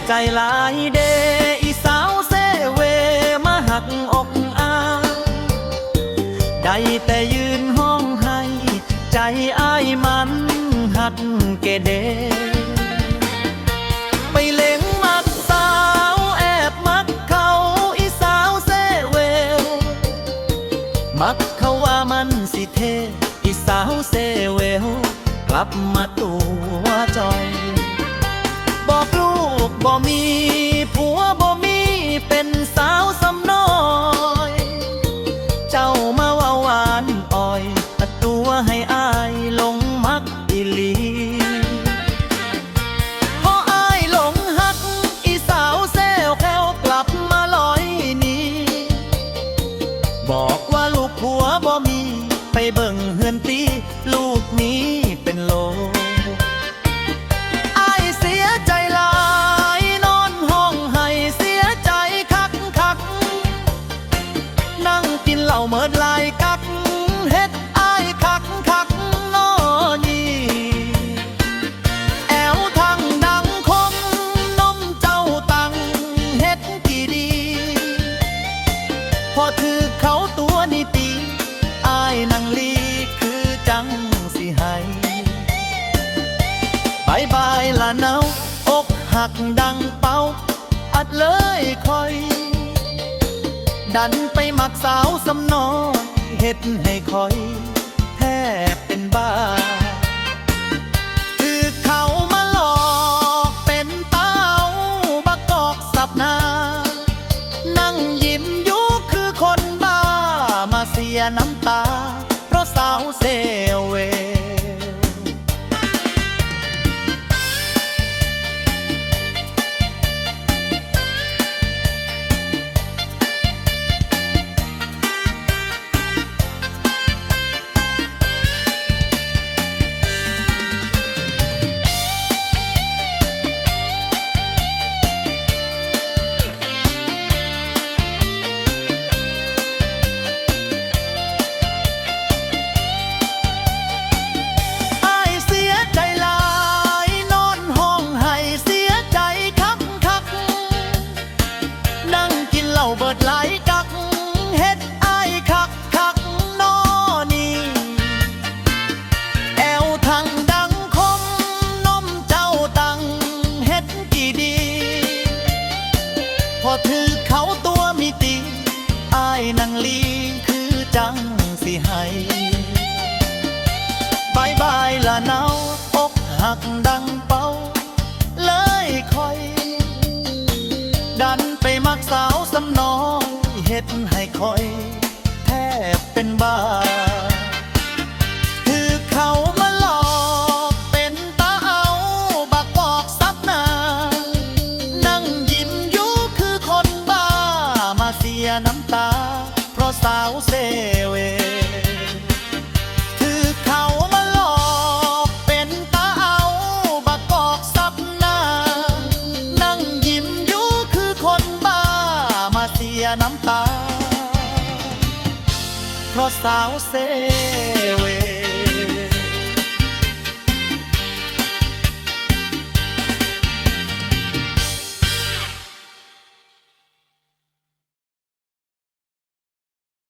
ใจหลายเดอีสาวเซเวมาหักอกอ้ายได้แต่ยืนห้องให้ใจอ้ายมันหักเกเดไปเล็งมักสาวแอบมักเขาอีสาวเซเวมักเขาว่ามันสิเทอีสาวเซเวกลับมาตัวจอยบอกลูกบ่มีผัวบ่มีเป็นสาวสำน้อยเจ้ามาว่าหวานอ่อยตัวให้อายหลงมักอีหลีพออายหลงหักอีสาวแซวแควกลับมาลอยนี้บอกว่าลูกผัวบ่มีไปเบิ่งเฮือนตีลูกนี้เป็นโลเหล่าเมิดลายกักเฮ็ดอ้ายคักคักนอนีแอวทางดังคมนมเจ้าตังเฮ็ดกี่ดีพอถือเขาตัวนี้ตีอ้ายนังลีคือจังสิให้บายบายละเนาอกหักดังเป่าอัดเลยคอยดันไปมักสาวสำน้อยเฮ็ดให้คอยแทบเป็นบ้าถือเขามาหลอกเป็นเต้าบักกอกสับนานั่งยิ้มอยู่คือคนบ้ามาเสียน้ำตาเพราะสาวเซเวเบิดไหลกักเฮ็ดอ้ายคักคักนอนี่แอวทางดังคมนมเจ้าตังเฮ็ดกี่ดีพอถือเขาตัวมิติอ้ายนังลีคือจังสิให้บายบายละเนาอกหักดังเป่าเลยคอยดันไปมักสาวสำน้อยเฮ็ดให้คอยแทบเป็นบ้าคือเขามาหลอกเป็นตาเอาบักบอกซับนานั่งยิ้มอยู่คือคนบ้ามาเสียน้ำตาเพราะสาวเซเวคือเขามาหลอกเป็นตาเอาบักบอกซับนานั่งยิ้มอยู่คือคนบ้ามาเสียน้ำตาเพราะสาวเซเว